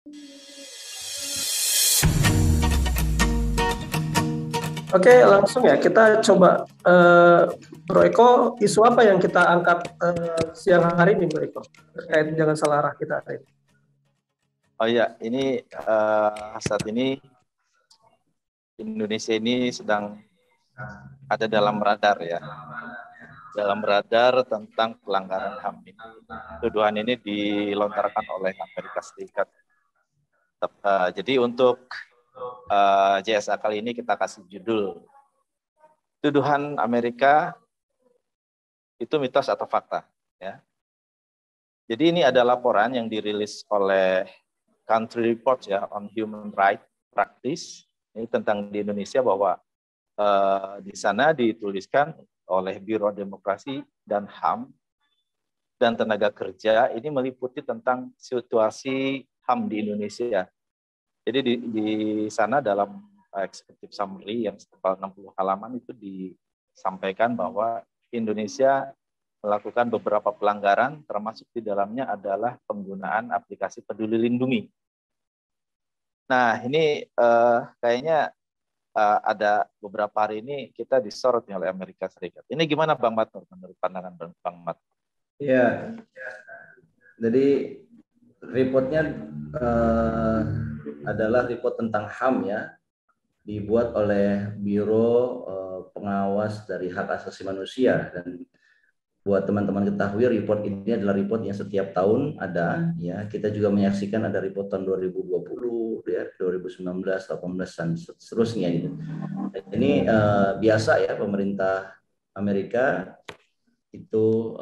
Oke, langsung ya kita coba Bro Eko, isu apa yang kita angkat siang hari ini Bro Eko terkait jangan salah arah kita hari ini? Oh iya, ini saat ini Indonesia ini sedang ada dalam radar ya, dalam radar tentang pelanggaran HAM ini. Tuduhan ini dilontarkan oleh Amerika Serikat. Jadi untuk JSA kali ini kita kasih judul tuduhan Amerika itu mitos atau fakta ya. Jadi ini ada laporan yang dirilis oleh Country Report ya on Human Rights Practice ini tentang di Indonesia bahwa di sana dituliskan oleh Biro Demokrasi dan HAM dan Tenaga Kerja ini meliputi tentang situasi HAM di Indonesia. Jadi di sana dalam executive summary yang setebal 60 halaman itu disampaikan bahwa Indonesia melakukan beberapa pelanggaran, termasuk di dalamnya adalah penggunaan aplikasi Peduli Lindungi. Nah, ini kayaknya ada beberapa hari ini kita disorot oleh Amerika Serikat. Ini gimana Bang Matnur menurut pandangan Bang Matnur? Ya, jadi reportnya adalah report tentang HAM ya, dibuat oleh Biro Pengawas dari Hak Asasi Manusia. Dan buat teman-teman ketahui, report ini adalah report yang setiap tahun ada ya. Kita juga menyaksikan ada report tahun 2020 ya, 2019, 18 dan seterusnya gitu. Ini biasa ya, pemerintah Amerika itu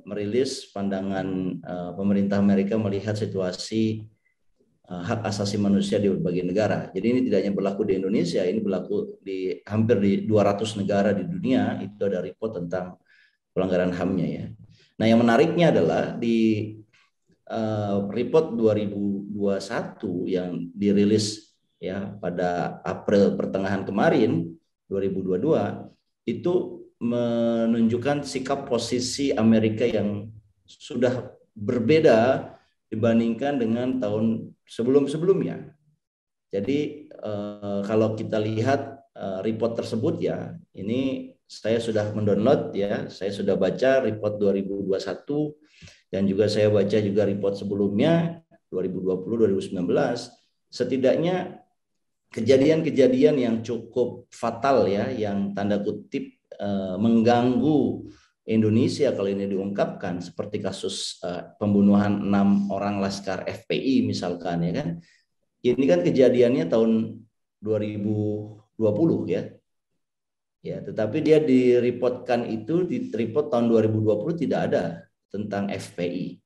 merilis pandangan pemerintah Amerika melihat situasi hak asasi manusia di berbagai negara. Jadi ini tidak hanya berlaku di Indonesia, ini berlaku di hampir di 200 negara di dunia, itu ada report tentang pelanggaran HAM-nya ya. Nah, yang menariknya adalah di report 2021 yang dirilis ya pada April pertengahan kemarin 2022 itu menunjukkan sikap posisi Amerika yang sudah berbeda dibandingkan dengan tahun sebelum-sebelumnya. Jadi kalau kita lihat report tersebut ya, ini saya sudah mendownload ya, saya sudah baca report 2021 dan juga saya baca juga report sebelumnya 2020, 2019. Setidaknya kejadian-kejadian yang cukup fatal ya, yang tanda kutip mengganggu Indonesia kalau ini diungkapkan, seperti kasus pembunuhan 6 orang laskar FPI misalkan ya kan. Ini kan kejadiannya tahun 2020 ya. Ya, tetapi dia direpotkan itu di report tahun 2020 tidak ada tentang FPI.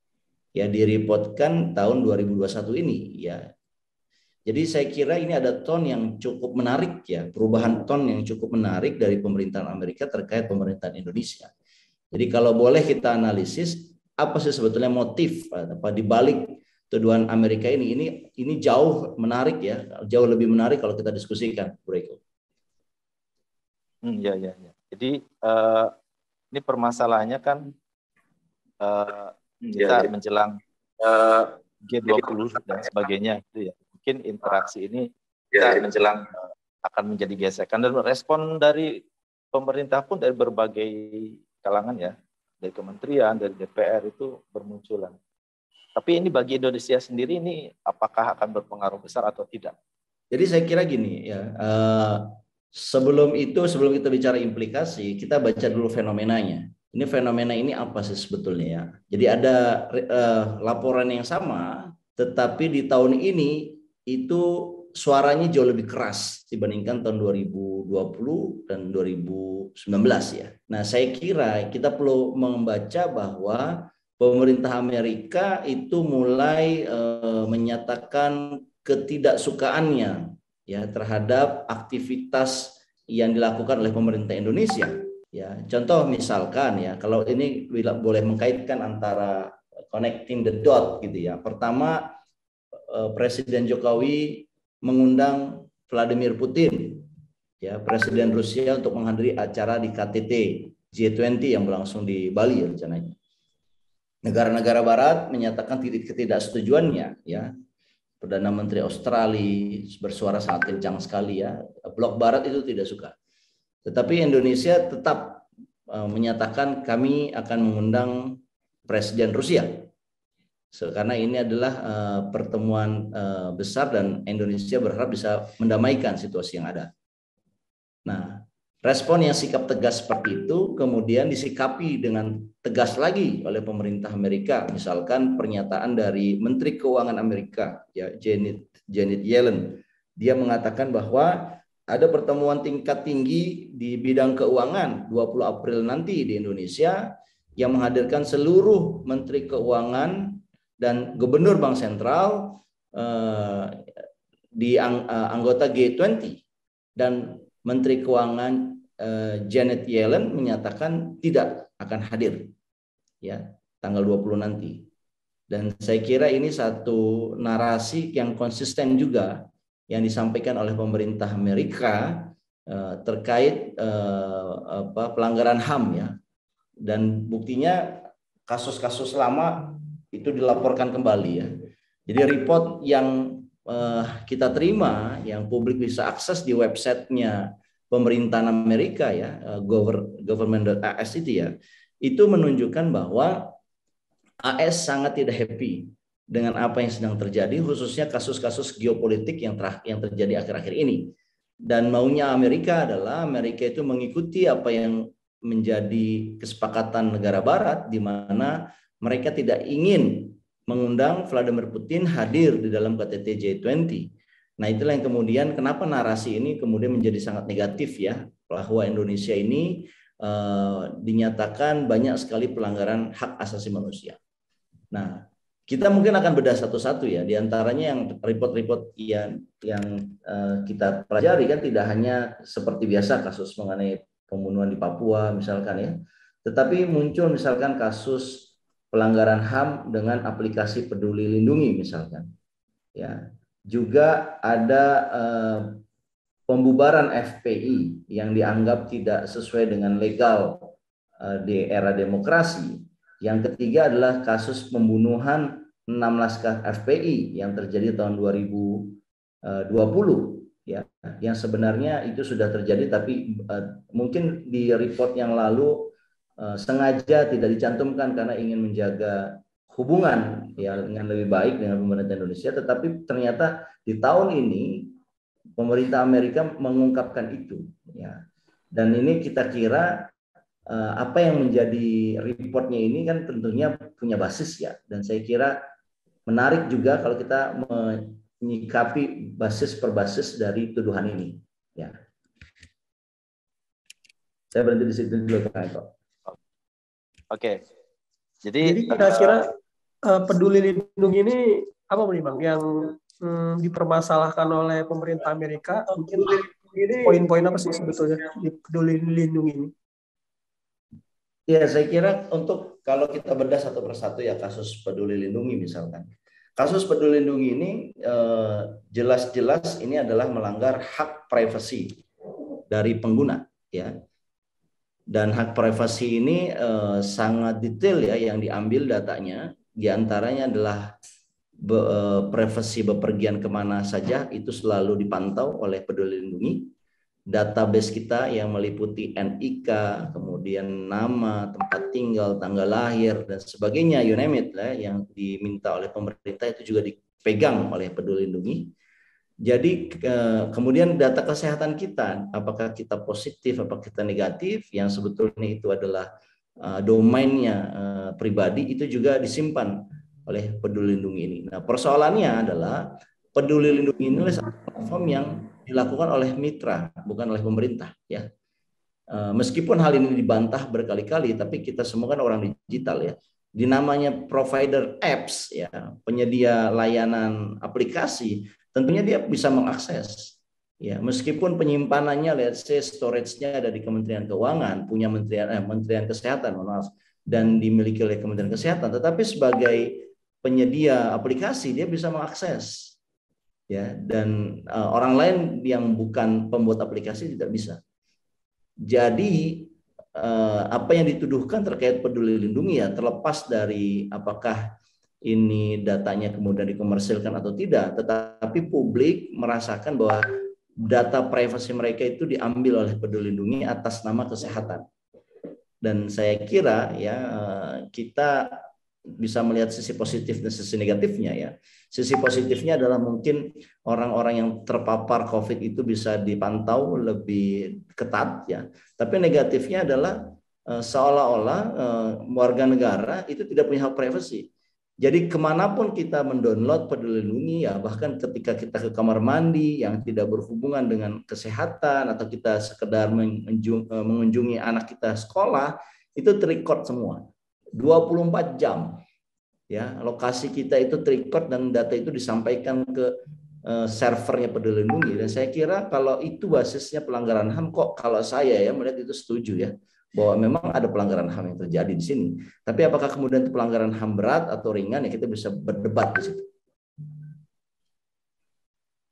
Ya, direpotkan tahun 2021 ini ya. Jadi saya kira ini ada tone yang cukup menarik ya, perubahan tone yang cukup menarik dari pemerintahan Amerika terkait pemerintahan Indonesia. Jadi kalau boleh kita analisis apa sih sebetulnya motif apa di balik tuduhan Amerika ini jauh menarik ya, jauh lebih menarik kalau kita diskusikan, Bro Eko. Ya. Jadi ini permasalahannya kan kita menjelang G20 dan sebagainya gitu ya. Mungkin interaksi ini kita menjelang akan menjadi gesekan, dan respon dari pemerintah pun dari berbagai kalangan ya, dari kementerian, dari DPR itu bermunculan. Tapi ini bagi Indonesia sendiri ini apakah akan berpengaruh besar atau tidak? Jadi saya kira gini ya, sebelum kita bicara implikasi, kita baca dulu fenomenanya. Ini fenomena ini apa sih sebetulnya ya? Jadi ada laporan yang sama, tetapi di tahun ini itu suaranya jauh lebih keras dibandingkan tahun 2020 dan 2019 ya. Nah, saya kira kita perlu membaca bahwa pemerintah Amerika itu mulai menyatakan ketidaksukaannya ya terhadap aktivitas yang dilakukan oleh pemerintah Indonesia. Ya, contoh misalkan ya, kalau ini boleh mengkaitkan antara connecting the dot gitu ya. Pertama, Presiden Jokowi mengundang Vladimir Putin, ya Presiden Rusia untuk menghadiri acara di KTT G20 yang berlangsung di Bali rencananya. Negara-negara Barat menyatakan ketidaksetujuannya, ya. Perdana Menteri Australia bersuara sangat kencang sekali ya. Blok Barat itu tidak suka. Tetapi Indonesia tetap menyatakan kami akan mengundang Presiden Rusia. Karena ini adalah pertemuan besar dan Indonesia berharap bisa mendamaikan situasi yang ada. Nah, respon yang sikap tegas seperti itu kemudian disikapi dengan tegas lagi oleh pemerintah Amerika. Misalkan pernyataan dari Menteri Keuangan Amerika, ya Janet Yellen. Dia mengatakan bahwa ada pertemuan tingkat tinggi di bidang keuangan 20 April nanti di Indonesia yang menghadirkan seluruh Menteri Keuangan dan Gubernur Bank Sentral di anggota G20, dan Menteri Keuangan Janet Yellen menyatakan tidak akan hadir ya tanggal 20 nanti. Dan saya kira ini satu narasi yang konsisten juga yang disampaikan oleh pemerintah Amerika terkait pelanggaran HAM ya. Dan buktinya kasus-kasus lama itu dilaporkan kembali ya. Jadi report yang kita terima, yang publik bisa akses di websitenya pemerintahan Amerika ya, government.as itu ya, itu menunjukkan bahwa AS sangat tidak happy dengan apa yang sedang terjadi, khususnya kasus-kasus geopolitik yang terjadi akhir-akhir ini. Dan maunya Amerika adalah Amerika itu mengikuti apa yang menjadi kesepakatan negara Barat, di mana mereka tidak ingin mengundang Vladimir Putin hadir di dalam KTT G20. Nah, itulah yang kemudian kenapa narasi ini kemudian menjadi sangat negatif ya, bahwa Indonesia ini dinyatakan banyak sekali pelanggaran hak asasi manusia. Nah, kita mungkin akan bedah satu-satu ya, diantaranya yang report-report yang kita pelajari kan tidak hanya seperti biasa kasus mengenai pembunuhan di Papua misalkan ya, tetapi muncul misalkan kasus pelanggaran HAM dengan aplikasi Peduli Lindungi misalkan. Ya, juga ada pembubaran FPI yang dianggap tidak sesuai dengan legal di era demokrasi. Yang ketiga adalah kasus pembunuhan 6 laskar FPI yang terjadi tahun 2020 ya, yang sebenarnya itu sudah terjadi tapi mungkin di report yang lalu sengaja tidak dicantumkan karena ingin menjaga hubungan ya dengan lebih baik dengan pemerintah Indonesia, tetapi ternyata di tahun ini pemerintah Amerika mengungkapkan itu ya. Dan ini kita kira apa yang menjadi reportnya ini kan tentunya punya basis ya, dan saya kira menarik juga kalau kita menyikapi basis per basis dari tuduhan ini ya. Saya berhenti di situ dulu Kak Eko. Oke. Jadi kira-kira Peduli Lindungi ini apa nih Bang yang dipermasalahkan oleh pemerintah Amerika? Mungkin poin-poin apa sih sebetulnya di Peduli Lindungi ini? Ya, saya kira untuk kalau kita bedah satu persatu ya kasus Peduli Lindungi misalkan. Kasus Peduli Lindungi ini jelas-jelas ini adalah melanggar hak privasi dari pengguna ya. Dan hak privasi ini sangat detail ya yang diambil datanya. Di antaranya adalah privasi bepergian kemana saja itu selalu dipantau oleh Peduli Lindungi. Database kita yang meliputi NIK, kemudian nama, tempat tinggal, tanggal lahir dan sebagainya, you name it lah, yang diminta oleh pemerintah itu juga dipegang oleh Peduli Lindungi. Jadi kemudian data kesehatan kita, apakah kita positif, apakah kita negatif, yang sebetulnya itu adalah domainnya pribadi, itu juga disimpan oleh Peduli Lindungi ini. Nah, persoalannya adalah Peduli Lindungi ini adalah satu platform yang dilakukan oleh mitra, bukan oleh pemerintah. Ya, meskipun hal ini dibantah berkali-kali, tapi kita semua kan orang digital ya. Di namanya provider apps, ya, penyedia layanan aplikasi, tentunya dia bisa mengakses. Ya, meskipun penyimpanannya, let's say storage-nya ada di Kementerian Keuangan, punya Kementerian Kesehatan, maaf, dan dimiliki oleh Kementerian Kesehatan, tetapi sebagai penyedia aplikasi dia bisa mengakses. Ya, dan orang lain yang bukan pembuat aplikasi tidak bisa. Jadi apa yang dituduhkan terkait Peduli Lindungi ya, terlepas dari apakah ini datanya kemudian dikomersilkan atau tidak, tetapi publik merasakan bahwa data privasi mereka itu diambil oleh Peduli Lindungi atas nama kesehatan. Dan saya kira ya kita bisa melihat sisi positif dan sisi negatifnya ya. Sisi positifnya adalah mungkin orang-orang yang terpapar COVID itu bisa dipantau lebih ketat ya. Tapi negatifnya adalah seolah-olah warga negara itu tidak punya hak privasi. Jadi kemanapun kita mendownload Peduli Lindungi ya, bahkan ketika kita ke kamar mandi yang tidak berhubungan dengan kesehatan atau kita sekedar mengunjungi anak kita sekolah, itu terrecord semua 24 jam ya, lokasi kita itu terrecord dan data itu disampaikan ke servernya Peduli Lindungi. Dan saya kira kalau itu basisnya pelanggaran HAM, kok kalau saya ya melihat itu setuju ya, bahwa memang ada pelanggaran HAM yang terjadi di sini. Tapi apakah kemudian itu pelanggaran HAM berat atau ringan, ya kita bisa berdebat di situ.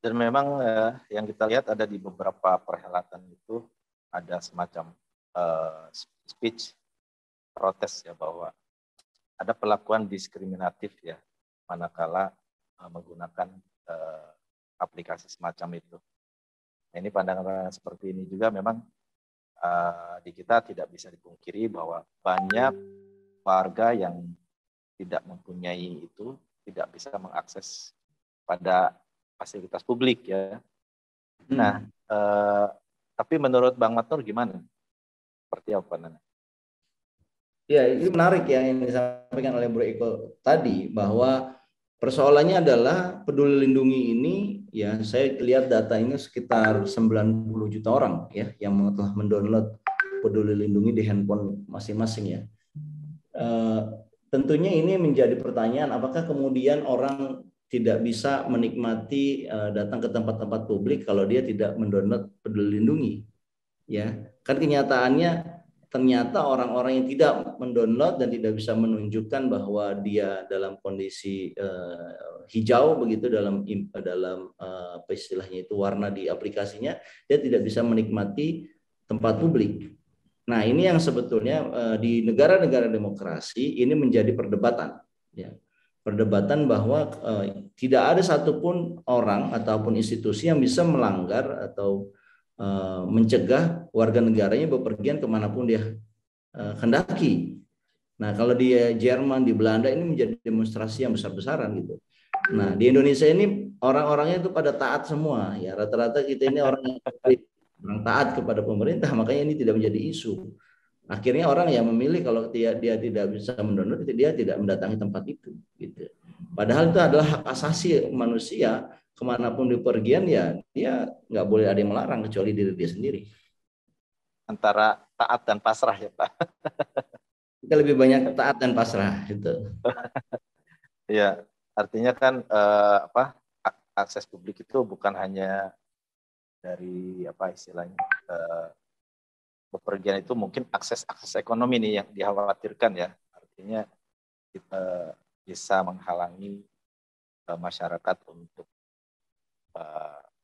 Dan memang yang kita lihat ada di beberapa perhelatan itu ada semacam speech protes ya, bahwa ada perlakuan diskriminatif ya manakala menggunakan aplikasi semacam itu. Nah, ini pandangan seperti ini juga memang di kita tidak bisa dipungkiri bahwa banyak warga yang tidak mempunyai itu tidak bisa mengakses pada fasilitas publik ya. Nah, tapi menurut Bang Matur gimana? Seperti apa Nana? Ya, ini menarik ya yang disampaikan oleh Bro Eko tadi, bahwa persoalannya adalah Peduli Lindungi ini ya, saya lihat data ini sekitar 90 juta orang ya yang telah mendownload Peduli Lindungi di handphone masing-masing ya. Tentunya ini menjadi pertanyaan, apakah kemudian orang tidak bisa menikmati datang ke tempat-tempat publik kalau dia tidak mendownload Peduli Lindungi ya. Kan kenyataannya ternyata orang-orang yang tidak mendownload dan tidak bisa menunjukkan bahwa dia dalam kondisi hijau begitu dalam apa istilahnya itu warna di aplikasinya, dia tidak bisa menikmati tempat publik. Nah, ini yang sebetulnya di negara-negara demokrasi ini menjadi perdebatan ya. Perdebatan bahwa tidak ada satupun orang ataupun institusi yang bisa melanggar atau mencegah warga negaranya bepergian kemanapun dia kendaki. Nah, kalau di Jerman, di Belanda ini menjadi demonstrasi yang besar-besaran gitu. Nah, di Indonesia ini orang-orangnya itu pada taat semua ya. Rata-rata kita ini orang yang taat kepada pemerintah, makanya ini tidak menjadi isu. Akhirnya orang yang memilih kalau dia tidak bisa mendownload, dia tidak mendatangi tempat itu gitu. Padahal itu adalah hak asasi manusia. Kemanapun dipergian ya dia nggak boleh ada yang melarang kecuali diri dia sendiri. Antara taat dan pasrah ya Pak. Kita lebih banyak taat dan pasrah itu. Ya, artinya kan akses publik itu bukan hanya dari apa istilahnya bepergian, itu mungkin akses ekonomi nih yang dikhawatirkan ya. Artinya kita bisa menghalangi masyarakat untuk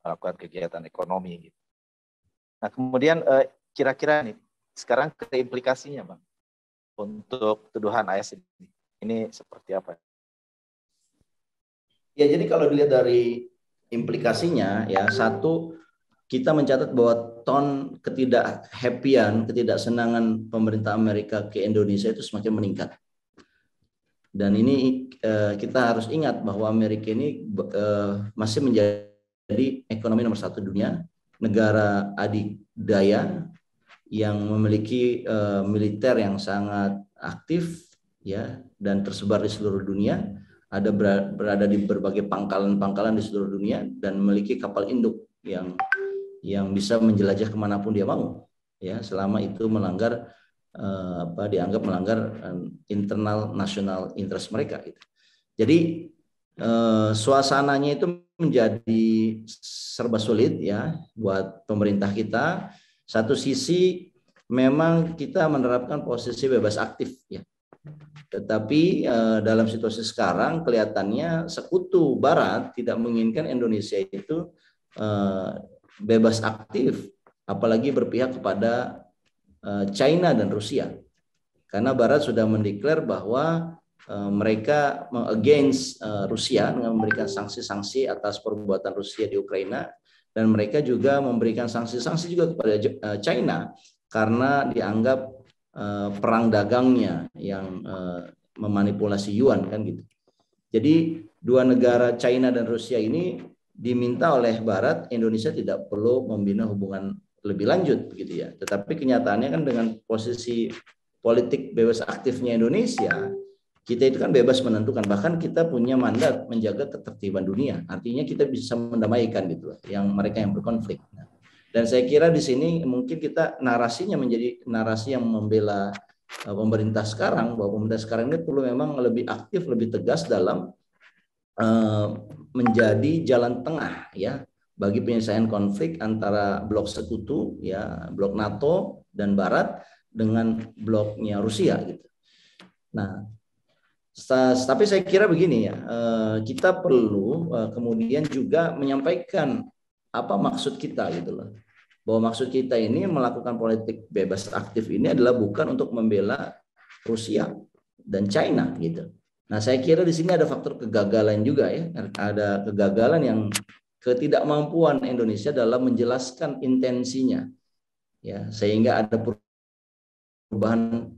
melakukan kegiatan ekonomi gitu. Nah, kemudian kira-kira nih sekarang ke implikasinya Bang untuk tuduhan AS ini seperti apa? Ya, jadi kalau dilihat dari implikasinya ya, satu, kita mencatat bahwa ton ketidakhappyan, ketidaksenangan pemerintah Amerika ke Indonesia itu semakin meningkat. Dan ini kita harus ingat bahwa Amerika ini masih menjadi ekonomi nomor 1 dunia, negara adidaya yang memiliki militer yang sangat aktif ya dan tersebar di seluruh dunia, ada berada di berbagai pangkalan-pangkalan di seluruh dunia dan memiliki kapal induk yang bisa menjelajah kemanapun dia mau ya, selama itu melanggar dianggap melanggar internal national interest mereka gitu. Jadi suasananya itu menjadi serba sulit ya buat pemerintah kita. Satu sisi memang kita menerapkan posisi bebas aktif ya. Tetapi dalam situasi sekarang kelihatannya sekutu Barat tidak menginginkan Indonesia itu bebas aktif, apalagi berpihak kepada China dan Rusia. Karena Barat sudah mendeklar bahwa mereka against Rusia dengan memberikan sanksi-sanksi atas perbuatan Rusia di Ukraina, dan mereka juga memberikan sanksi-sanksi juga kepada China karena dianggap perang dagangnya yang memanipulasi yuan kan gitu. Jadi dua negara China dan Rusia ini diminta oleh Barat, Indonesia tidak perlu membina hubungan lebih lanjut begitu ya. Tetapi kenyataannya kan dengan posisi politik bebas aktifnya Indonesia, kita itu kan bebas menentukan, bahkan kita punya mandat menjaga ketertiban dunia. Artinya kita bisa mendamaikan gitu yang mereka yang berkonflik. Dan saya kira di sini mungkin kita narasinya menjadi narasi yang membela pemerintah sekarang, bahwa pemerintah sekarang ini perlu memang lebih aktif, lebih tegas dalam menjadi jalan tengah ya bagi penyelesaian konflik antara blok sekutu ya, blok NATO dan Barat dengan bloknya Rusia gitu. Nah, tapi saya kira begini ya, kita perlu kemudian juga menyampaikan apa maksud kita gitu loh. Bahwa maksud kita ini melakukan politik bebas aktif ini adalah bukan untuk membela Rusia dan China gitu. Nah, saya kira di sini ada faktor kegagalan juga ya. Ada kegagalan yang ketidakmampuan Indonesia dalam menjelaskan intensinya. Ya, sehingga ada perubahan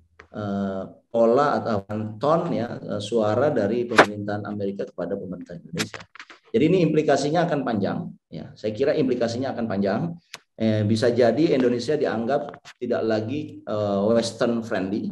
pola atau ton ya suara dari pemerintahan Amerika kepada pemerintah Indonesia. Jadi ini implikasinya akan panjang ya. Saya kira implikasinya akan panjang. Bisa jadi Indonesia dianggap tidak lagi Western friendly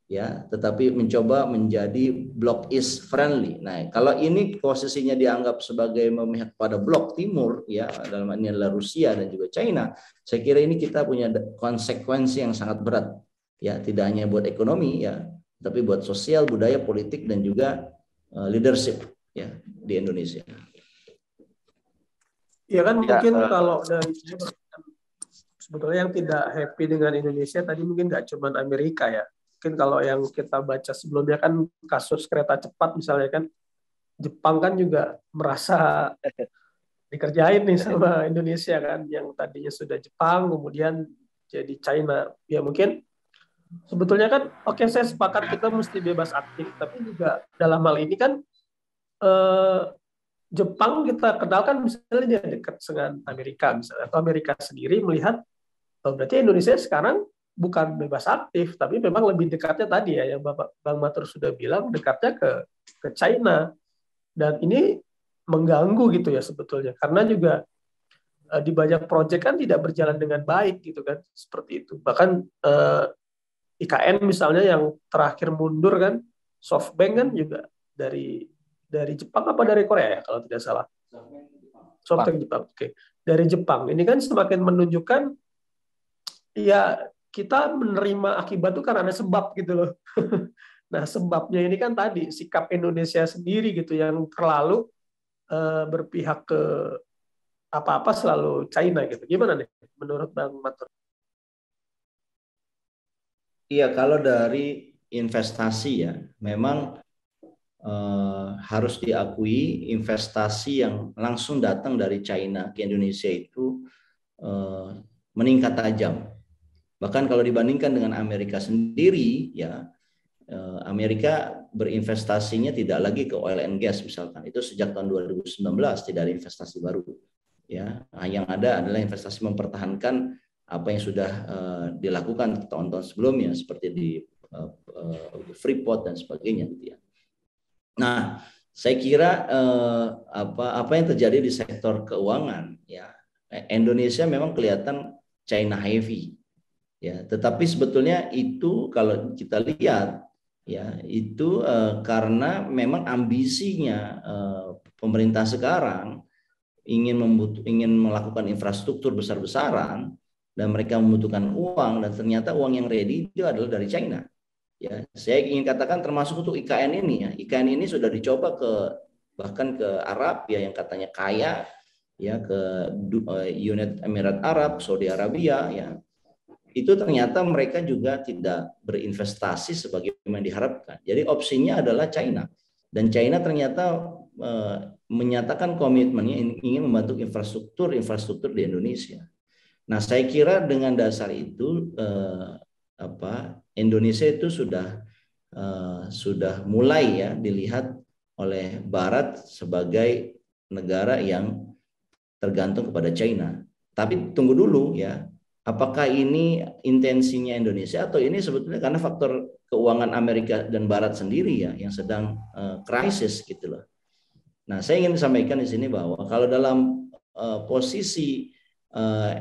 ya, tetapi mencoba menjadi Bloc East friendly. Nah, kalau ini posisinya dianggap sebagai memihak pada Blok Timur ya, dalam ini adalah Rusia dan juga China, saya kira ini kita punya konsekuensi yang sangat berat ya, tidak hanya buat ekonomi ya, tapi buat sosial, budaya, politik dan juga leadership ya di Indonesia. Ya kan mungkin kalau dari sebetulnya yang tidak happy dengan Indonesia tadi mungkin nggak cuma Amerika ya. Mungkin kalau yang kita baca sebelumnya kan kasus kereta cepat misalnya kan, Jepang kan juga merasa dikerjain nih sama Indonesia kan, yang tadinya sudah Jepang kemudian jadi China. Ya mungkin sebetulnya kan oke, saya sepakat kita mesti bebas aktif, tapi juga dalam hal ini kan Jepang kita kenal kan misalnya dia dekat dengan Amerika misalnya, atau Amerika sendiri melihat berarti Indonesia sekarang bukan bebas aktif, tapi memang lebih dekatnya tadi ya, yang Bang Matur sudah bilang, dekatnya ke China. Dan ini mengganggu gitu ya sebetulnya, karena juga di banyak proyek kan tidak berjalan dengan baik gitu kan, seperti itu. Bahkan IKN misalnya yang terakhir mundur kan, SoftBank kan juga dari Jepang apa dari Korea ya kalau tidak salah. SoftBank Jepang. Oke. Dari Jepang. Ini kan semakin menunjukkan ya kita menerima akibat itu karena ada sebab gitu loh. Nah, sebabnya ini kan tadi sikap Indonesia sendiri gitu yang terlalu berpihak ke apa-apa selalu China gitu. Gimana nih menurut Bang Matur? Iya, kalau dari investasi ya, memang harus diakui investasi yang langsung datang dari China ke Indonesia itu meningkat tajam. Bahkan kalau dibandingkan dengan Amerika sendiri, ya Amerika berinvestasinya tidak lagi ke oil and gas misalkan. Itu sejak tahun 2019 tidak ada investasi baru. Ya, yang ada adalah investasi mempertahankan apa yang sudah dilakukan tahun-tahun sebelumnya seperti di Freeport dan sebagainya gitu ya. Nah, saya kira apa yang terjadi di sektor keuangan ya, Indonesia memang kelihatan China heavy. Ya, tetapi sebetulnya itu kalau kita lihat ya itu karena memang ambisinya pemerintah sekarang ingin melakukan infrastruktur besar-besaran dan mereka membutuhkan uang, dan ternyata uang yang ready itu adalah dari China. Ya, saya ingin katakan termasuk untuk IKN ini ya. IKN ini sudah dicoba bahkan ke Arab ya yang katanya kaya ya, ke United Emirat Arab, Saudi Arabia ya. Itu ternyata mereka juga tidak berinvestasi sebagaimana diharapkan. Jadi opsinya adalah China. Dan China ternyata menyatakan komitmennya ingin membantu infrastruktur di Indonesia. Nah, saya kira dengan dasar itu Indonesia itu sudah sudah mulai ya dilihat oleh Barat sebagai negara yang tergantung kepada China. Tapi tunggu dulu ya, apakah ini intensinya Indonesia atau ini sebetulnya karena faktor keuangan Amerika dan Barat sendiri ya yang sedang krisis gitu loh. Nah, saya ingin sampaikan di sini bahwa kalau dalam posisi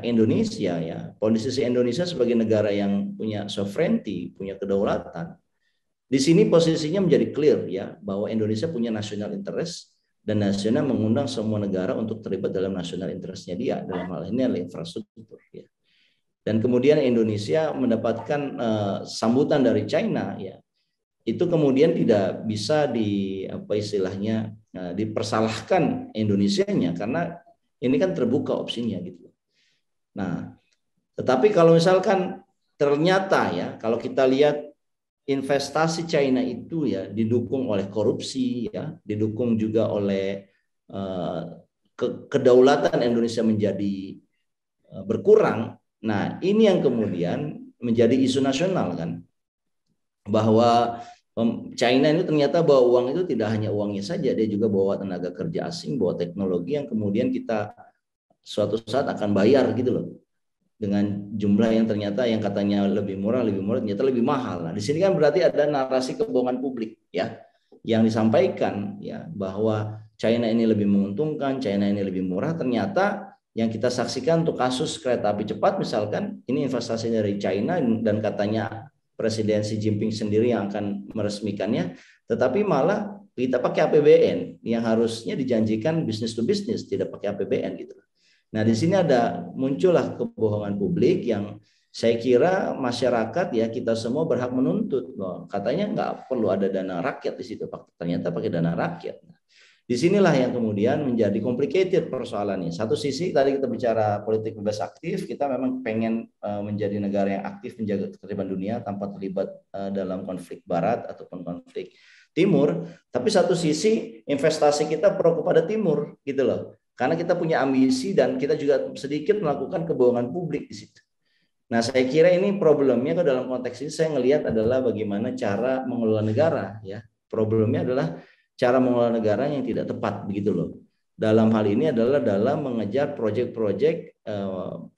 Indonesia ya, posisi Indonesia sebagai negara yang punya sovereignty, punya kedaulatan, di sini posisinya menjadi clear ya bahwa Indonesia punya national interest dan nasional mengundang semua negara untuk terlibat dalam national interest-nya dia, dalam hal ini adalah infrastruktur ya. Dan kemudian Indonesia mendapatkan sambutan dari China ya, itu kemudian tidak bisa dipersalahkan Indonesianya karena ini kan terbuka opsinya gitu. Nah, tetapi kalau misalkan ternyata ya, kalau kita lihat investasi China itu ya didukung oleh korupsi ya, didukung juga oleh kedaulatan Indonesia menjadi berkurang. Nah, ini yang kemudian menjadi isu nasional kan, bahwa China ini ternyata bawa uang itu tidak hanya uangnya saja, dia juga bawa tenaga kerja asing, bawa teknologi yang kemudian kita suatu saat akan bayar gitu loh, dengan jumlah yang ternyata yang katanya lebih murah ternyata lebih mahal. Nah, di sini kan berarti ada narasi kebohongan publik ya yang disampaikan ya bahwa China ini lebih menguntungkan, China ini lebih murah, ternyata yang kita saksikan untuk kasus kereta api cepat misalkan, ini investasi dari China dan katanya Presiden Xi Jinping sendiri yang akan meresmikannya, tetapi malah kita pakai APBN yang harusnya dijanjikan bisnis to bisnis, tidak pakai APBN gitu. Nah, di sini muncullah kebohongan publik yang saya kira masyarakat ya kita semua berhak menuntut. Katanya nggak perlu ada dana rakyat di situ, ternyata pakai dana rakyat. Disinilah yang kemudian menjadi complicated persoalannya. Satu sisi tadi kita bicara politik bebas aktif, kita memang pengen menjadi negara yang aktif menjaga ketertiban dunia tanpa terlibat dalam konflik barat ataupun konflik timur. Tapi satu sisi investasi kita pro kepada timur gitu loh. Karena kita punya ambisi dan kita juga sedikit melakukan kebohongan publik di situ. Nah, saya kira ini problemnya dalam konteks ini saya ngelihat adalah bagaimana cara mengelola negara ya. Problemnya adalah cara mengelola negara yang tidak tepat begitu loh. Dalam hal ini adalah dalam mengejar proyek-proyek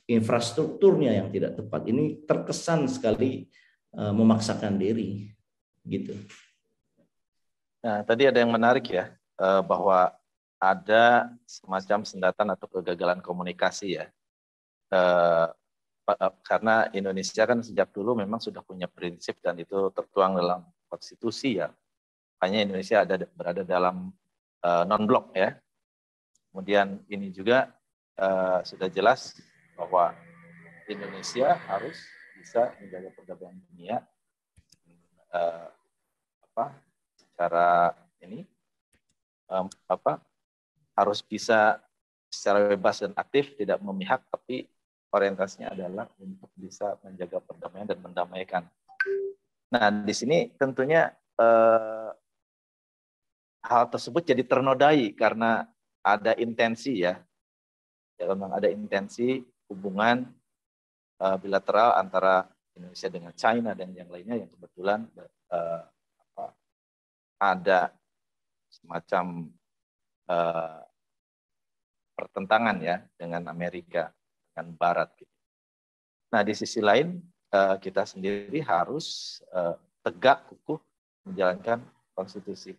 infrastrukturnya yang tidak tepat. Ini terkesan sekali memaksakan diri gitu. Nah, tadi ada yang menarik ya, bahwa ada semacam sendatan atau kegagalan komunikasi ya. Karena Indonesia kan sejak dulu memang sudah punya prinsip dan itu tertuang dalam konstitusi ya. Makanya Indonesia berada dalam non-blok ya. Kemudian ini juga sudah jelas bahwa Indonesia harus bisa menjaga perdamaian dunia secara ini harus bisa secara bebas dan aktif, tidak memihak, tapi orientasinya adalah untuk bisa menjaga perdamaian dan mendamaikan. Nah, di sini tentunya hal tersebut jadi ternodai karena ada intensi ya. Memang ada intensi hubungan bilateral antara Indonesia dengan China dan yang lainnya yang kebetulan ada semacam pertentangan ya dengan Amerika, dengan Barat. Nah, di sisi lain kita sendiri harus tegak kukuh menjalankan konstitusi.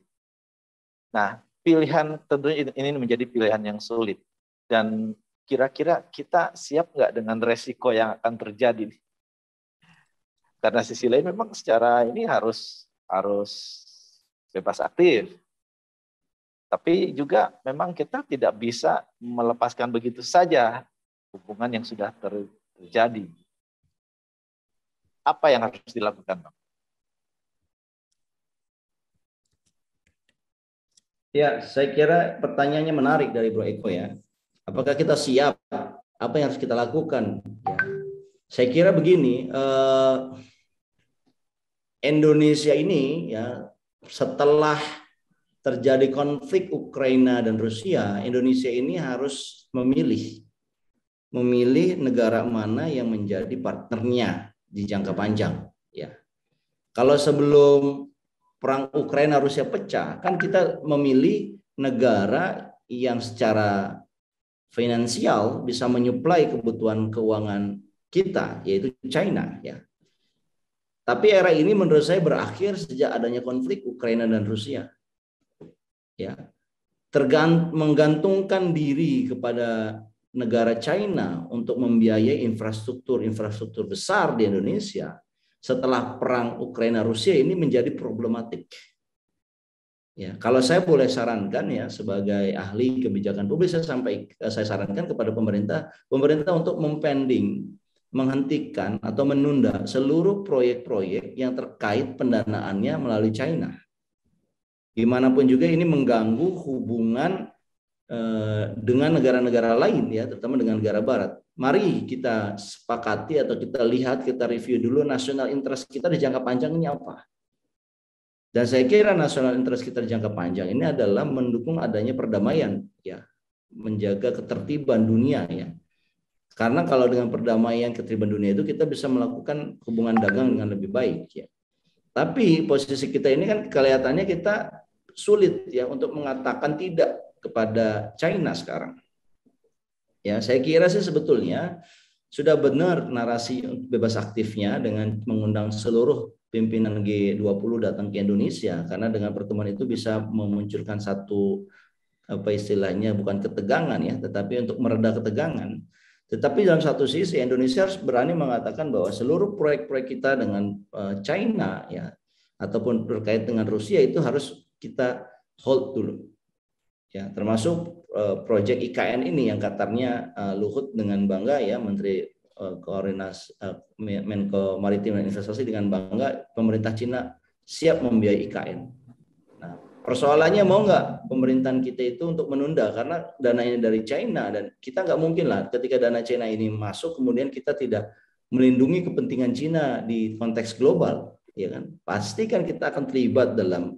Nah, pilihan tentunya ini menjadi pilihan yang sulit. Dan kira-kira kita siap nggak dengan resiko yang akan terjadi? Karena sisi lain memang secara ini harus bebas aktif. Tapi juga memang kita tidak bisa melepaskan begitu saja hubungan yang sudah terjadi. Apa yang harus dilakukan, Bang? Ya, saya kira pertanyaannya menarik dari Bro Eko ya. Apakah kita siap? Apa yang harus kita lakukan? Ya. Saya kira begini, Indonesia ini ya setelah terjadi konflik Ukraina dan Rusia, Indonesia ini harus memilih negara mana yang menjadi partnernya di jangka panjang. Ya, kalau sebelum perang Ukraina Rusia pecah, kan kita memilih negara yang secara finansial bisa menyuplai kebutuhan keuangan kita, yaitu China ya. Tapi era ini menurut saya berakhir sejak adanya konflik Ukraina dan Rusia. Ya. Menggantungkan diri kepada negara China untuk membiayai infrastruktur besar di Indonesia setelah perang Ukraina Rusia ini menjadi problematik. Ya, kalau saya boleh sarankan ya sebagai ahli kebijakan publik, saya sarankan kepada pemerintah untuk mempending, menghentikan atau menunda seluruh proyek-proyek yang terkait pendanaannya melalui China. Gimana pun juga ini mengganggu hubungan dengan negara-negara lain ya, terutama dengan negara barat. Mari kita sepakati atau kita lihat, kita review dulu national interest kita di jangka panjang ini apa. Dan saya kira national interest kita di jangka panjang ini adalah mendukung adanya perdamaian ya, menjaga ketertiban dunia ya. Karena kalau dengan perdamaian ketertiban dunia itu kita bisa melakukan hubungan dagang dengan lebih baik ya. Tapi posisi kita ini kan kelihatannya kita sulit ya untuk mengatakan tidak kepada China sekarang. Ya, saya kira sih sebetulnya sudah benar narasi bebas aktifnya dengan mengundang seluruh pimpinan G20 datang ke Indonesia, karena dengan pertemuan itu bisa memunculkan satu apa istilahnya, bukan ketegangan ya, tetapi untuk mereda ketegangan. Tetapi dalam satu sisi Indonesia harus berani mengatakan bahwa seluruh proyek-proyek kita dengan China ya ataupun terkait dengan Rusia itu harus kita hold dulu. Ya, termasuk proyek IKN ini yang katanya Luhut dengan bangga ya, Menteri Koordinasi Menko Maritim dan Investasi dengan bangga pemerintah Cina siap membiayai IKN. Nah, persoalannya mau nggak pemerintahan kita itu untuk menunda karena dananya dari China, dan kita nggak mungkin lah ketika dana China ini masuk kemudian kita tidak melindungi kepentingan China di konteks global, ya kan? Pasti kan kita akan terlibat dalam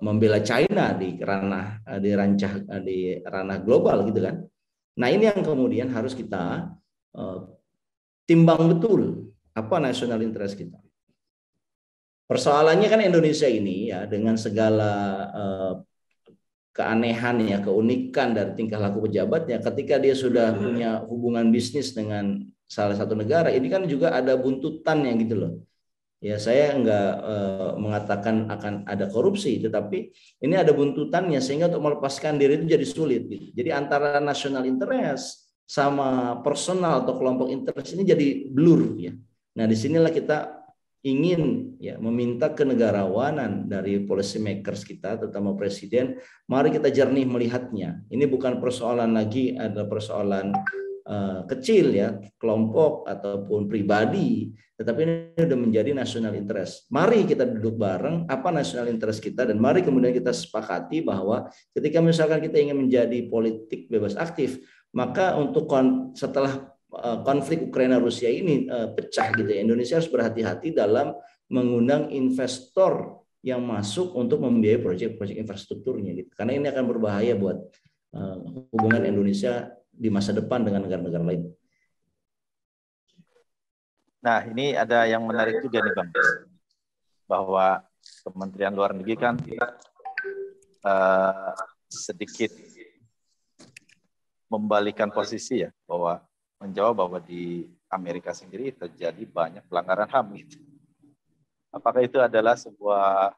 membela China di ranah global gitu kan. Nah, ini yang kemudian harus kita timbang betul apa national interest kita. Persoalannya kan Indonesia ini ya dengan segala keanehan ya, keunikan dari tingkah laku pejabatnya, ketika dia sudah punya hubungan bisnis dengan salah satu negara, ini kan juga ada buntutannya gitu loh. Ya, saya enggak mengatakan akan ada korupsi, tetapi ini ada buntutannya sehingga untuk melepaskan diri itu jadi sulit gitu. Jadi antara national interest sama personal atau kelompok interest ini jadi blur ya. Nah, disinilah kita ingin ya meminta kenegarawanan dari policy makers kita, terutama presiden. Mari kita jernih melihatnya. Ini bukan persoalan lagi adalah persoalan kecil ya, kelompok ataupun pribadi, tetapi ini sudah menjadi national interest. Mari kita duduk bareng apa national interest kita, dan mari kemudian kita sepakati bahwa ketika misalkan kita ingin menjadi politik bebas aktif, maka untuk setelah konflik Ukraina Rusia ini pecah gitu ya, Indonesia harus berhati-hati dalam mengundang investor yang masuk untuk membiayai proyek-proyek infrastrukturnya gitu. Karena ini akan berbahaya buat hubungan Indonesia di masa depan dengan negara-negara lain. Nah, ini ada yang menarik juga nih Bang, bahwa Kementerian Luar Negeri kan sedikit membalikan posisi ya, bahwa menjawab bahwa di Amerika sendiri terjadi banyak pelanggaran HAM gitu. Apakah itu adalah sebuah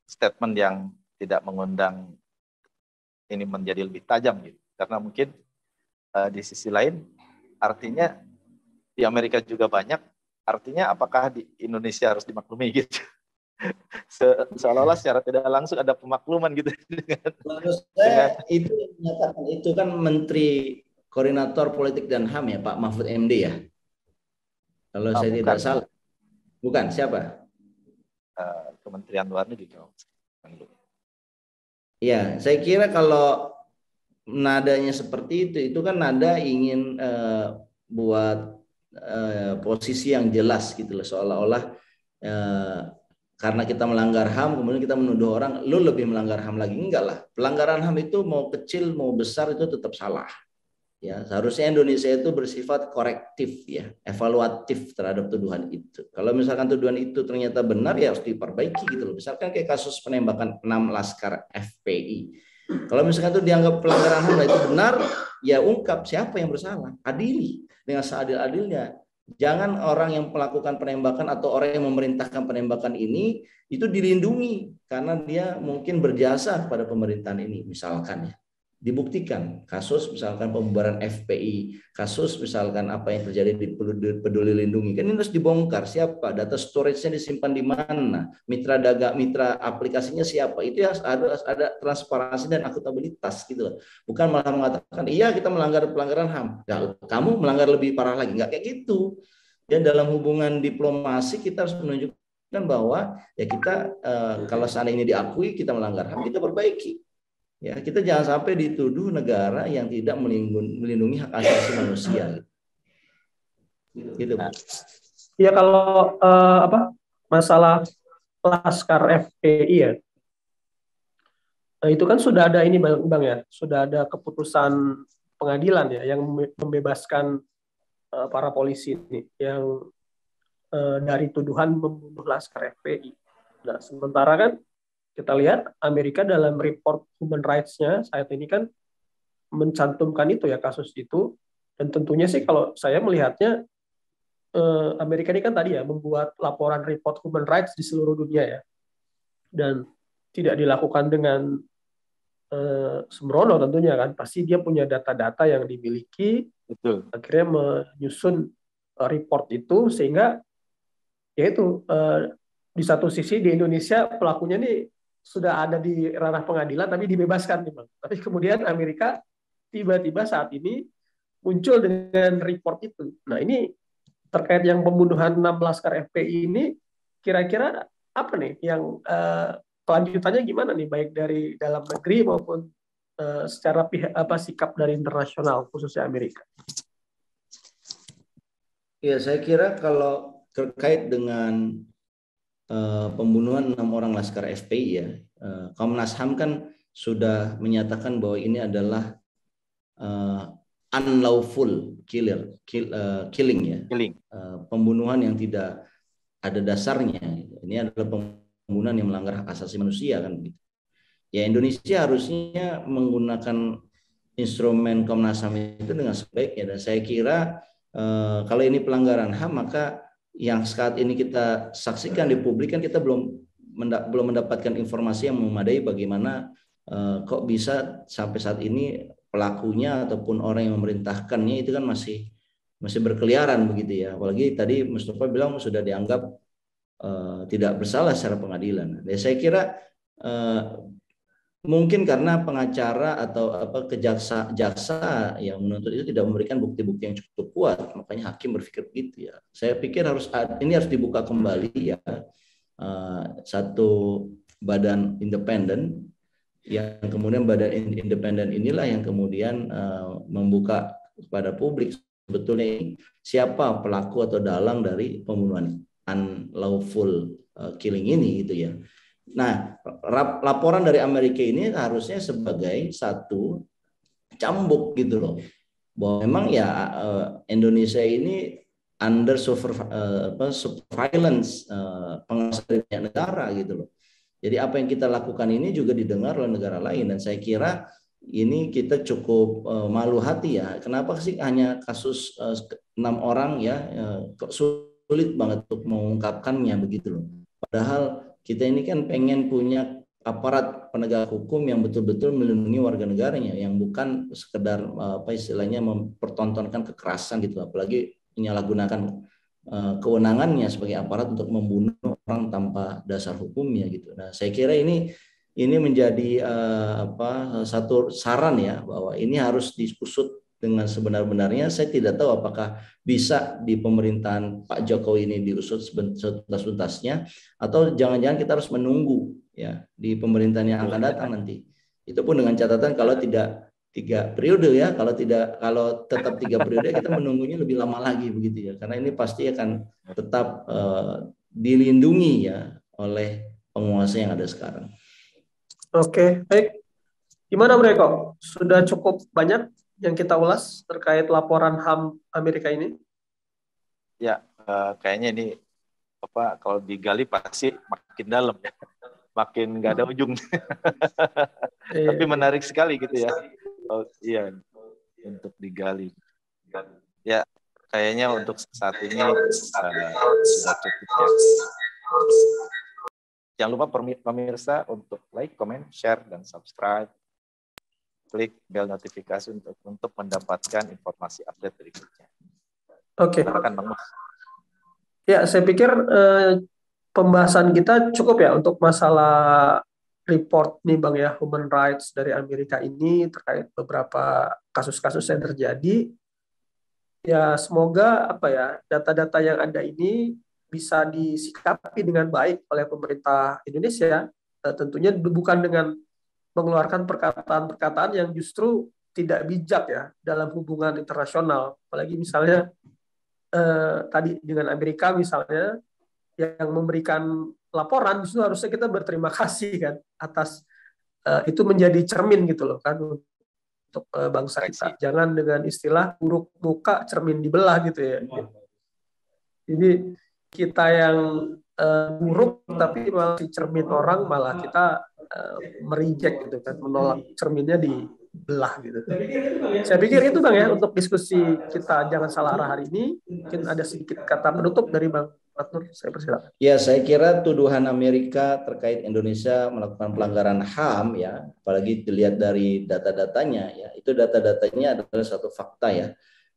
statement yang tidak mengundang ini menjadi lebih tajam gitu? Karena mungkin di sisi lain artinya di Amerika juga banyak, artinya apakah di Indonesia harus dimaklumi gitu? Seolah-olah secara tidak langsung ada pemakluman gitu. Menurut saya itu menyatakan itu kan Menteri Koordinator Politik dan HAM ya, Pak Mahfud MD ya. Kalau saya tidak salah. Bukan, siapa? Kementerian Luar Negeri. Ya, saya kira kalau nadanya seperti itu kan nada ingin buat posisi yang jelas gitu loh, seolah-olah karena kita melanggar HAM kemudian kita menuduh orang lu lebih melanggar HAM lagi. Enggak lah, pelanggaran HAM itu mau kecil mau besar itu tetap salah Ya, seharusnya Indonesia itu bersifat korektif ya, evaluatif terhadap tuduhan itu. Kalau misalkan tuduhan itu ternyata benar ya harus diperbaiki gitu loh. Misalkan kayak kasus penembakan 6 laskar FPI. Kalau misalkan itu dianggap pelanggaran HAM itu benar, ya ungkap siapa yang bersalah, adili dengan seadil-adilnya. Jangan orang yang melakukan penembakan atau orang yang memerintahkan penembakan ini itu dilindungi karena dia mungkin berjasa kepada pemerintahan ini misalkan ya. Dibuktikan kasus misalkan pembubaran FPI, kasus misalkan apa yang terjadi di Peduli Lindungi, kan ini harus dibongkar siapa, data storage-nya disimpan di mana, mitra dagang, mitra aplikasinya siapa, itu harus ada transparansi dan akuntabilitas gitu loh. Bukan malah mengatakan iya kita melanggar pelanggaran HAM, nah, kamu melanggar lebih parah lagi, nggak kayak gitu. Dan dalam hubungan diplomasi kita harus menunjukkan bahwa ya kita kalau seandainya ini diakui kita melanggar HAM, kita perbaiki. Ya, kita jangan sampai dituduh negara yang tidak melindungi hak asasi manusia. Gitu. Ya kalau masalah Laskar FPI ya, itu kan sudah ada ini Bang ya, sudah ada keputusan pengadilan ya yang membebaskan para polisi ini yang dari tuduhan membunuh Laskar FPI. Nah sementara kan kita lihat Amerika dalam report human rights-nya saat ini kan mencantumkan itu ya kasus itu, dan tentunya sih kalau saya melihatnya Amerika ini kan tadi ya membuat laporan report human rights di seluruh dunia ya, dan tidak dilakukan dengan sembrono tentunya kan, pasti dia punya data-data yang dimiliki. Betul. Akhirnya menyusun report itu sehingga yaitu di satu sisi di Indonesia pelakunya nih sudah ada di ranah pengadilan tapi dibebaskan nih Bang. Tapi kemudian Amerika tiba-tiba saat ini muncul dengan report itu. Nah ini terkait yang pembunuhan 6 laskar FPI ini kira-kira apa nih yang kelanjutannya gimana nih baik dari dalam negeri maupun secara sikap dari internasional khususnya Amerika? Ya saya kira kalau terkait dengan pembunuhan 6 orang laskar FPI ya, Komnas HAM kan sudah menyatakan bahwa ini adalah unlawful killing ya, pembunuhan yang tidak ada dasarnya. Ini adalah pembunuhan yang melanggar hak asasi manusia kan begitu. Ya Indonesia harusnya menggunakan instrumen Komnas HAM itu dengan sebaiknya, dan saya kira kalau ini pelanggaran HAM maka yang saat ini kita saksikan di publik kan kita belum mendapatkan informasi yang memadai bagaimana kok bisa sampai saat ini pelakunya ataupun orang yang memerintahkannya itu kan masih berkeliaran begitu ya. Apalagi tadi Mustafa bilang sudah dianggap tidak bersalah secara pengadilan. Ya, saya kira mungkin karena pengacara atau jaksa yang menuntut itu tidak memberikan bukti-bukti yang cukup kuat, makanya hakim berpikir begitu ya. Saya pikir ini harus dibuka kembali ya, satu badan independen, yang kemudian badan independen inilah yang kemudian membuka kepada publik sebetulnya siapa pelaku atau dalang dari pembunuhan unlawful killing ini gitu ya. Nah, laporan dari Amerika ini harusnya sebagai satu cambuk gitu loh, bahwa memang ya Indonesia ini under surveillance pengawasan dari banyak negara gitu loh. Jadi apa yang kita lakukan ini juga didengar oleh negara lain, dan saya kira ini kita cukup malu hati ya. Kenapa sih hanya kasus 6 orang ya, kok sulit banget untuk mengungkapkannya begitu loh. Padahal kita ini kan pengen punya aparat penegak hukum yang betul-betul melindungi warga negaranya, yang bukan sekedar istilahnya mempertontonkan kekerasan gitu, apalagi menyalahgunakan kewenangannya sebagai aparat untuk membunuh orang tanpa dasar hukumnya gitu. Nah, saya kira ini menjadi satu saran ya, bahwa ini harus diusut dengan sebenar-benarnya. Saya tidak tahu apakah bisa di pemerintahan Pak Jokowi ini diusut setuntas-tuntasnya, atau jangan-jangan kita harus menunggu ya di pemerintahan yang akan datang nanti. Itu pun dengan catatan kalau tidak 3 periode ya, kalau tetap 3 periode kita menunggunya lebih lama lagi begitu ya, karena ini pasti akan tetap dilindungi ya oleh penguasa yang ada sekarang. Oke, baik. Gimana mereka? Sudah cukup banyak yang kita ulas terkait laporan HAM Amerika ini? Ya, kayaknya ini kalau digali pasti makin dalam ya, makin nggak ada ujung. Tapi menarik sekali gitu ya. Oh, iya, untuk digali. Ya, kayaknya untuk saat ini sudah cukup ya. Jangan lupa pemirsa untuk like, comment, share, dan subscribe. Klik bel notifikasi untuk mendapatkan informasi update berikutnya. Oke. Silakan Bang Mus. Ya, saya pikir pembahasan kita cukup ya untuk masalah report nih Bang ya, Human Rights dari Amerika ini terkait beberapa kasus-kasus yang terjadi. Ya, semoga data-data yang ada ini bisa disikapi dengan baik oleh pemerintah Indonesia, tentunya bukan dengan mengeluarkan perkataan-perkataan yang justru tidak bijak ya dalam hubungan internasional. Apalagi misalnya tadi dengan Amerika misalnya yang memberikan laporan, justru harusnya kita berterima kasih kan atas itu menjadi cermin gitu loh kan untuk bangsa kita. Jangan dengan istilah buruk muka cermin dibelah gitu ya. Jadi kita yang buruk tapi malah si cermin orang malah kita mereject gitu kan, menolak cerminnya dibelah gitu. Saya pikir itu Bang ya untuk diskusi kita jangan salah arah hari ini. Mungkin ada sedikit kata penutup dari Bang Matnur, saya persilakan. Ya, saya kira tuduhan Amerika terkait Indonesia melakukan pelanggaran HAM ya, apalagi dilihat dari data-datanya ya, itu data-datanya adalah satu fakta ya,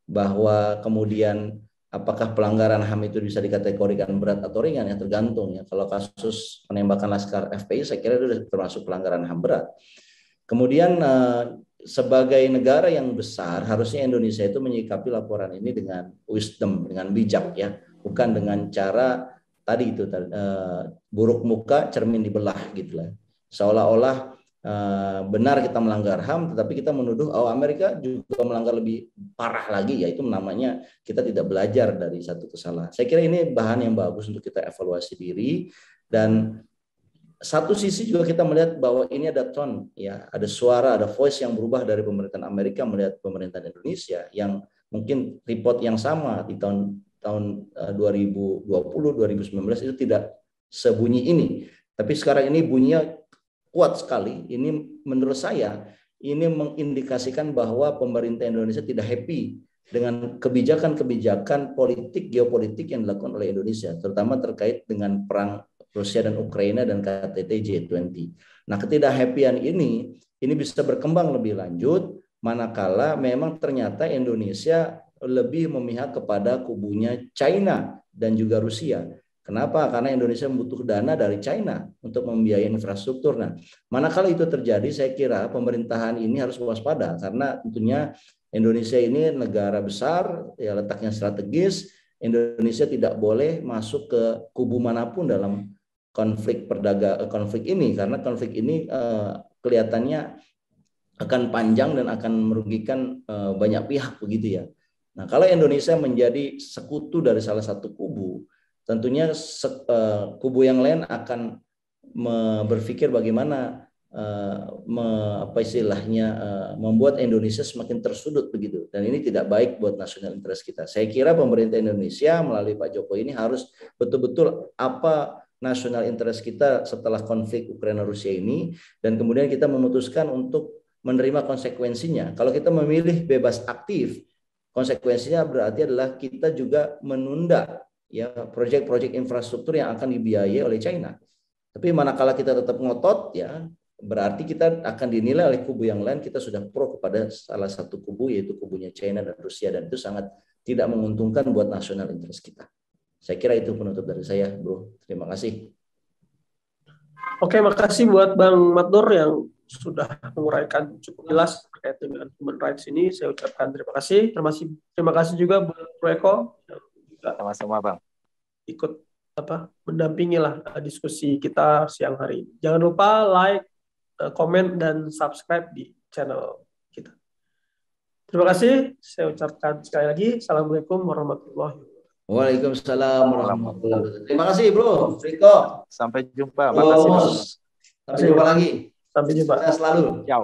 bahwa kemudian apakah pelanggaran HAM itu bisa dikategorikan berat atau ringan ya, tergantung ya. Kalau kasus penembakan Laskar FPI saya kira itu termasuk pelanggaran HAM berat. Kemudian sebagai negara yang besar harusnya Indonesia itu menyikapi laporan ini dengan wisdom, dengan bijak ya, bukan dengan cara tadi itu buruk muka cermin dibelah gitu lah. Seolah-olah benar kita melanggar HAM, tetapi kita menuduh Amerika juga melanggar lebih parah lagi, yaitu namanya kita tidak belajar dari satu kesalahan. Saya kira ini bahan yang bagus untuk kita evaluasi diri, dan satu sisi juga kita melihat bahwa ini ada tone ya, ada suara, ada voice yang berubah dari pemerintahan Amerika melihat pemerintahan Indonesia yang mungkin report yang sama di tahun 2020 2019 itu tidak sebunyi ini, tapi sekarang ini bunyinya kuat sekali. Ini menurut saya ini mengindikasikan bahwa pemerintah Indonesia tidak happy dengan kebijakan-kebijakan politik geopolitik yang dilakukan oleh Indonesia, terutama terkait dengan perang Rusia dan Ukraina dan KTT G20. Nah, ketidakhappyan ini bisa berkembang lebih lanjut manakala memang ternyata Indonesia lebih memihak kepada kubunya China dan juga Rusia. Kenapa? Karena Indonesia membutuhkan dana dari China untuk membiayai infrastruktur. Nah, manakala itu terjadi, saya kira pemerintahan ini harus waspada karena tentunya Indonesia ini negara besar, ya letaknya strategis. Indonesia tidak boleh masuk ke kubu manapun dalam konflik ini, karena konflik ini kelihatannya akan panjang dan akan merugikan banyak pihak begitu ya. Nah, kalau Indonesia menjadi sekutu dari salah satu kubu, tentunya kubu yang lain akan berpikir bagaimana membuat Indonesia semakin tersudut begitu, dan ini tidak baik buat national interest kita. Saya kira pemerintah Indonesia melalui Pak Jokowi ini harus betul-betul apa national interest kita setelah konflik Ukraina Rusia ini, dan kemudian kita memutuskan untuk menerima konsekuensinya. Kalau kita memilih bebas aktif, konsekuensinya berarti adalah kita juga menunda ya proyek-proyek infrastruktur yang akan dibiayai oleh China. Tapi manakala kita tetap ngotot ya, berarti kita akan dinilai oleh kubu yang lain kita sudah pro kepada salah satu kubu, yaitu kubunya China dan Rusia, dan itu sangat tidak menguntungkan buat national interest kita. Saya kira itu penutup dari saya, Bro. Terima kasih. Oke, makasih buat Bang Matnur yang sudah menguraikan cukup jelas terkait dengan human rights ini. Saya ucapkan terima kasih. Terima kasih juga buat Bro Eko. Sama-sama, Bang. Ikut mendampingi lah diskusi kita siang hari ini. Jangan lupa like, komen, dan subscribe di channel kita. Terima kasih. Saya ucapkan sekali lagi. Assalamualaikum warahmatullahi wabarakatuh. Waalaikumsalam warahmatullahi wabarakatuh. Terima kasih, Bro Riko. Sampai jumpa. Makasih, Bang. Sampai jumpa lagi. Sampai jumpa. Selalu. Ciao.